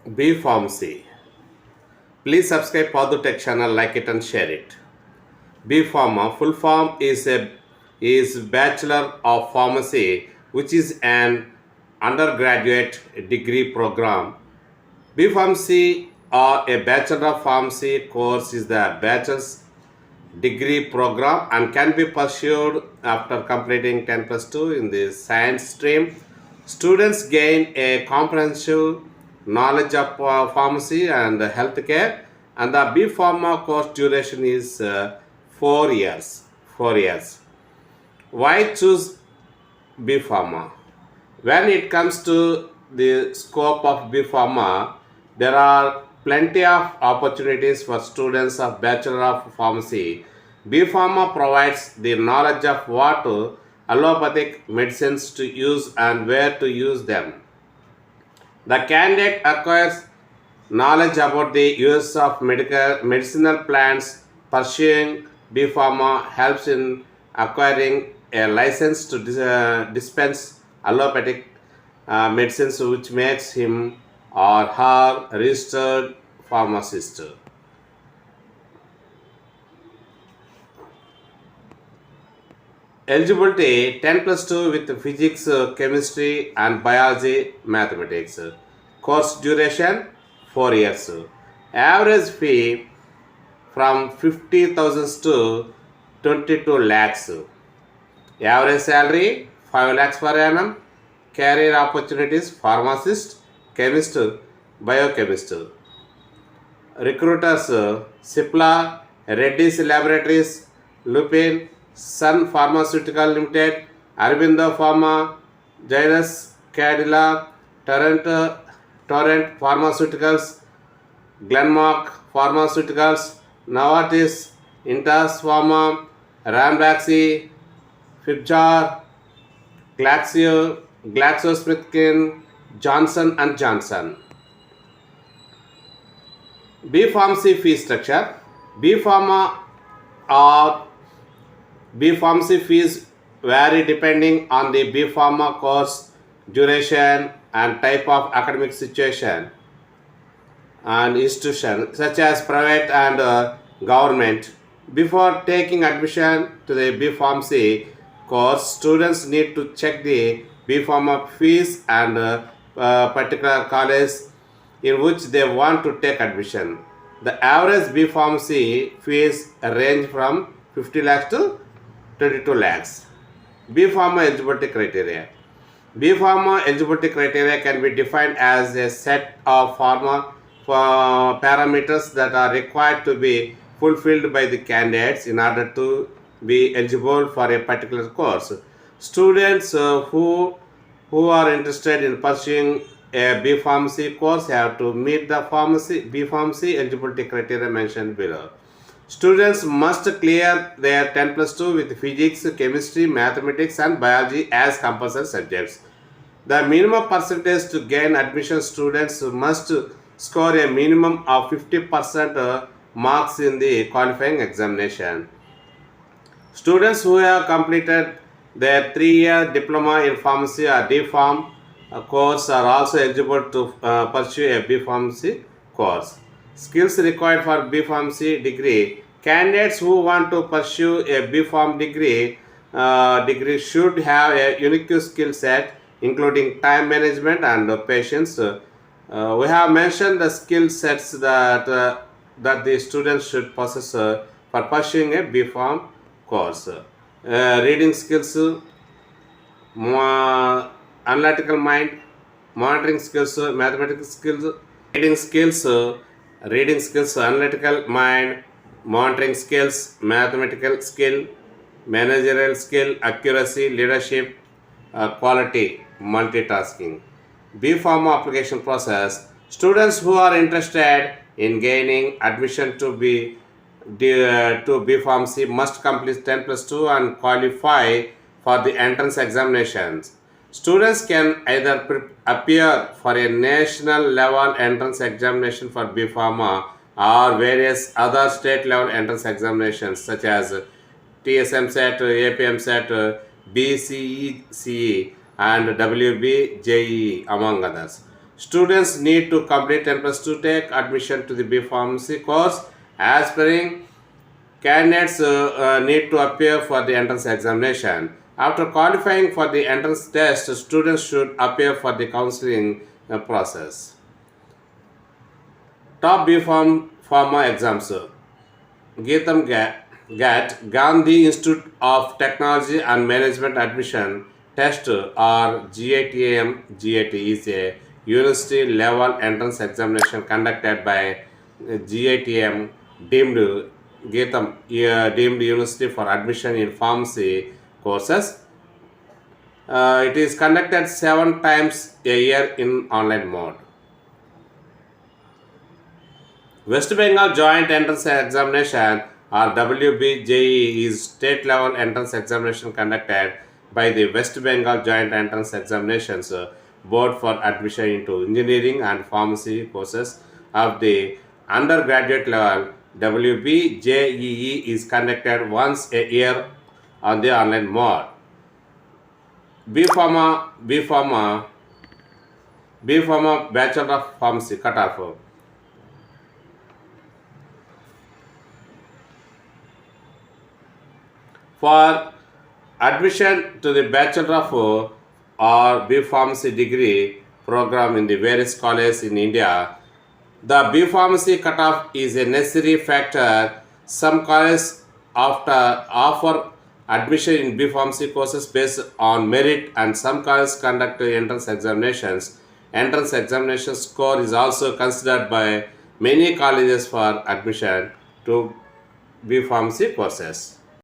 B Pharmacy. Please subscribe Padu Tech channel, like it and share it. B Pharma full form is Bachelor of Pharmacy, which is an undergraduate degree program. B Pharmacy or a Bachelor of Pharmacy course is the bachelor's degree program and can be pursued after completing 10 plus 2 in the science stream. Students gain a comprehensive knowledge of pharmacy and healthcare, and the B Pharma course duration is 4 years. 4 years. Why choose B Pharma? When it comes to the scope of B Pharma, there are plenty of opportunities for students of Bachelor of Pharmacy. B Pharma provides the knowledge of what allopathic medicines to use and where to use them. The candidate acquires knowledge about the use of medicinal plants. Pursuing B Pharma helps in acquiring a license to dispense allopathic medicines, which makes him or her registered pharmacist. Eligibility 10 plus 2 with physics, chemistry, and biology, mathematics. Course duration 4 years. Average fee from 50,000 to 22 lakhs. Average salary 5 lakhs per annum. Career opportunities pharmacist, chemist, biochemist. Recruiters Cipla, Reddy's Laboratories, Lupin, Sun Pharmaceutical Limited, Aurobindo Pharma, Jairus Cadila, Torrent Pharmaceuticals, Glenmark Pharmaceuticals, Novartis, Intas Pharma, Ranbaxy, Fibjar, GlaxoSmithKline, Johnson and Johnson. B Pharmacy fee structure. B Pharma or B Pharmacy fees vary depending on the B Pharma course duration and type of academic situation and institution, such as private and government. Before taking admission to the B Pharmacy course, students need to check the B Pharma fees and particular college in which they want to take admission. The average B Pharmacy fees range from 50 lakhs to 22 lakhs. B Pharma eligibility criteria. B Pharma eligibility criteria can be defined as a set of parameters that are required to be fulfilled by the candidates in order to be eligible for a particular course. Students who are interested in pursuing a B Pharmacy course have to meet the B Pharmacy eligibility criteria mentioned below. Students must clear their 10 plus 2 with physics, chemistry, mathematics, and biology as compulsory subjects. The minimum percentage to gain admission, students must score a minimum of 50% marks in the qualifying examination. Students who have completed their 3-year diploma in pharmacy or D Pharm course are also eligible to pursue a B Pharmacy course. Skills required for B Pharmacy degree. Candidates who want to pursue a B Pharm degree should have a unique skill set, including time management and patience. We have mentioned the skill sets that the students should possess for pursuing a B Pharm course. Reading skills, analytical mind, monitoring skills, mathematical skills, reading skills, analytical mind, monitoring skills, mathematical skill, managerial skill, accuracy, leadership, quality, multitasking. B Pharma application process. Students who are interested in gaining admission to B Pharmacy must complete 10 plus 2 and qualify for the entrance examinations. Students can either appear for a national level entrance examination for B Pharma or various other state level entrance examinations such as TSM set, APM set, BCE, CE, and WB, JEE, among others. Students need to complete entrance to take admission to the B Pharmacy course. Aspiring candidates need to appear for the entrance examination. After qualifying for the entrance test, students should appear for the counseling process. Top B Pharma exams. Geetam GAT, Gandhi Institute of Technology and Management Admission Test or GATM. GAT is a university level entrance examination conducted by GATM deemed deemed university for admission in pharmacy courses. It is conducted 7 times a year in online mode. West Bengal Joint Entrance Examination or WBJE is state level entrance examination conducted by the West Bengal Joint Entrance Examinations Board for admission into engineering and pharmacy courses of the undergraduate level. WBJEE is conducted once a year on the online mode. B Pharma Bachelor of Pharmacy cutoff. For admission to the Bachelor of or B Pharmacy degree program in the various colleges in India, the B Pharmacy cutoff is a necessary factor. Some colleges offer admission in B Pharmacy courses based on merit, and some colleges conduct entrance examinations. Entrance examination score is also considered by many colleges for admission to B Pharmacy courses.